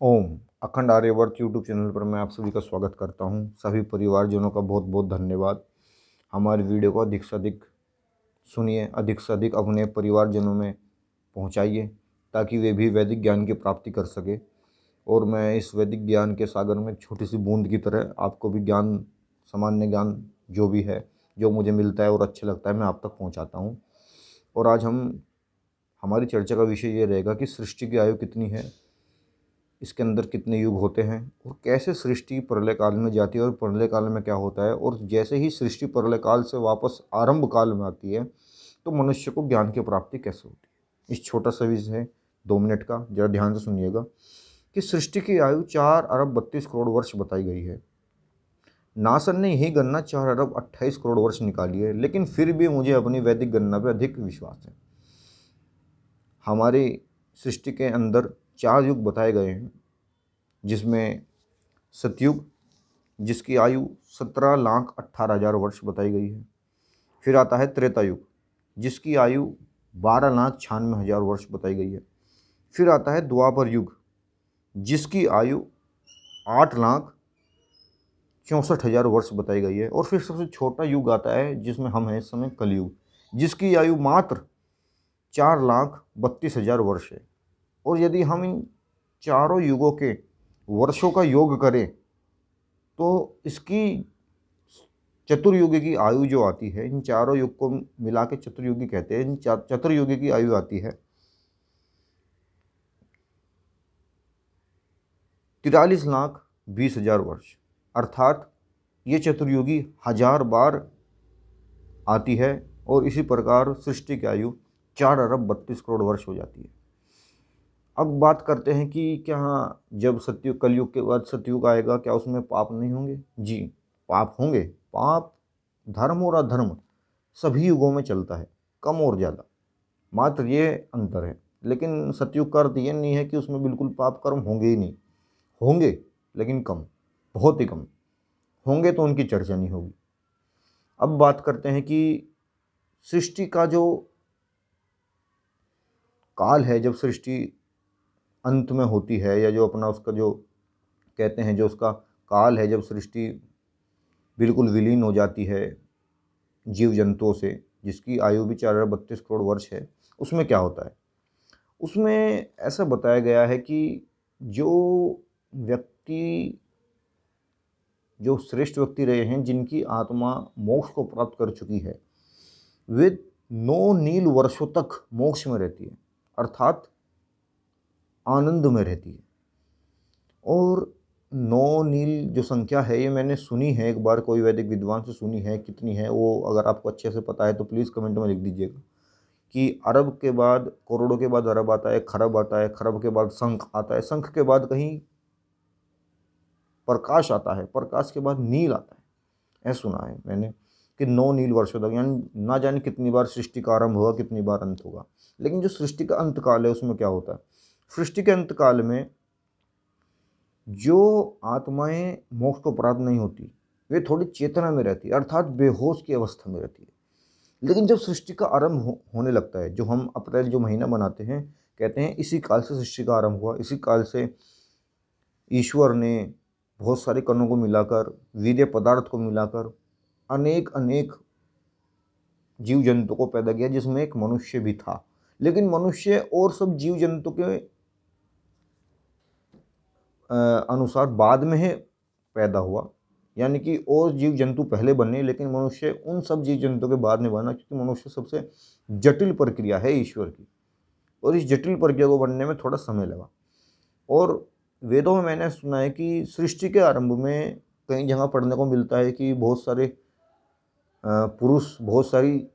ओम अखंड Aryavart YouTube channel पर मैं आप सभी का स्वागत करता हूं। सभी परिवारजनों का बहुत बहुत धन्यवाद। हमारी वीडियो को अधिक से अधिक सुनिए, अधिक से अधिक अपने परिवारजनों में पहुंचाइए ताकि वे भी वैदिक ज्ञान की प्राप्ति कर सके। और मैं इस वैदिक ज्ञान के सागर में छोटी सी बूंद की तरह आपको भी ज्ञान, सामान्य ज्ञान जो भी है, जो मुझे मिलता है और अच्छा लगता है, मैं आप तक पहुँचाता हूँ। और आज हमारी चर्चा का विषय ये रहेगा कि सृष्टि की आयु कितनी है, इसके अंदर कितने युग होते हैं और कैसे सृष्टि प्रलय काल में जाती है और प्रलय काल में क्या होता है, और जैसे ही सृष्टि प्रलय काल से वापस आरंभ काल में आती है तो मनुष्य को ज्ञान की प्राप्ति कैसे होती है। इस छोटा सा विषय है 2 मिनट का, जरा ध्यान से सुनिएगा कि सृष्टि की आयु 4 अरब 32 करोड़ वर्ष बताई गई है। नासा ने यही गणना 4 अरब 28 करोड़ वर्ष निकाली है, लेकिन फिर भी मुझे अपनी वैदिक गणना पर अधिक विश्वास है। हमारी सृष्टि के अंदर 4 युग बताए गए हैं, जिसमें सतयुग जिसकी आयु 17,18,000 वर्ष बताई गई है। फिर आता है त्रेता युग जिसकी आयु 12,96,000 वर्ष बताई गई है। फिर आता है द्वापर युग जिसकी आयु 8,64,000 वर्ष बताई गई है। और फिर सबसे छोटा युग आता है जिसमें हम हैं इस समय, कलयुग, जिसकी आयु मात्र 4,32,000 वर्ष है। और यदि हम इन चारों युगों के वर्षों का योग करें तो इसकी चतुर्युगी की आयु जो आती है, इन चारों युग को मिला के चतुर्युगी कहते हैं। इन चतुर्युगी की आयु आती है 43,20,000 वर्ष। अर्थात ये चतुर्युगी 1000 बार आती है और इसी प्रकार सृष्टि की आयु 4 अरब 32 करोड़ वर्ष हो जाती है। अब बात करते हैं कि क्या जब सतयुग, कलयुग के बाद सतयुग आएगा, क्या उसमें पाप नहीं होंगे? जी, पाप होंगे। पाप, धर्म और अधर्म सभी युगों में चलता है, कम और ज़्यादा, मात्र ये अंतर है। लेकिन सतयुग का अर्थ ये नहीं है कि उसमें बिल्कुल पाप कर्म होंगे ही नहीं, होंगे लेकिन कम, बहुत ही कम होंगे, तो उनकी चर्चा नहीं होगी। अब बात करते हैं कि सृष्टि का जो काल है, जब सृष्टि अंत में होती है, या जो अपना उसका जो कहते हैं, जो उसका काल है, जब सृष्टि बिल्कुल विलीन हो जाती है जीव जंतुओं से, जिसकी आयु भी 4 अरब 32 करोड़ वर्ष है, उसमें क्या होता है? उसमें ऐसा बताया गया है कि जो व्यक्ति, जो श्रेष्ठ व्यक्ति रहे हैं, जिनकी आत्मा मोक्ष को प्राप्त कर चुकी है, वे 9 नील वर्षों तक मोक्ष में रहती है, अर्थात आनंद में रहती है। और 9 नील जो संख्या है, ये मैंने सुनी है एक बार, कोई वैदिक विद्वान से सुनी है। कितनी है वो अगर आपको अच्छे से पता है तो प्लीज़ कमेंट में लिख दीजिएगा। कि अरब के बाद, करोड़ों के बाद अरब आता है, खरब आता है, खरब के बाद शंख आता है, शंख के बाद कहीं प्रकाश आता है, प्रकाश के बाद नील आता है। ऐसा सुना है मैंने कि 9 नील वर्षों तक, यानी ना जाने कितनी बार सृष्टि का आरंभ होगा, कितनी बार अंत होगा। लेकिन जो सृष्टि का अंत काल है, उसमें क्या होता है? सृष्टि के अंत काल में जो आत्माएं मोक्ष को प्राप्त नहीं होती, वे थोड़ी चेतना में रहती है, अर्थात बेहोश की अवस्था में रहती है। लेकिन जब सृष्टि का आरंभ होने लगता है, जो हम अप्रैल जो महीना बनाते हैं, कहते हैं इसी काल से सृष्टि का आरंभ हुआ, इसी काल से ईश्वर ने बहुत सारे कणों को मिलाकर, वीर्य पदार्थ को मिलाकर अनेक अनेक जीव जंतु को पैदा किया, जिसमें एक मनुष्य भी था। लेकिन मनुष्य और सब जीव जंतु के अनुसार बाद में ही पैदा हुआ, यानी कि और जीव जंतु पहले बने, लेकिन मनुष्य उन सब जीव जंतु के बाद में बना, क्योंकि मनुष्य सबसे जटिल प्रक्रिया है ईश्वर की, और इस जटिल प्रक्रिया को बनने में थोड़ा समय लगा। और वेदों में मैंने सुना है कि सृष्टि के आरंभ में कई जगह पढ़ने को मिलता है कि बहुत सारे पुरुष, बहुत सारी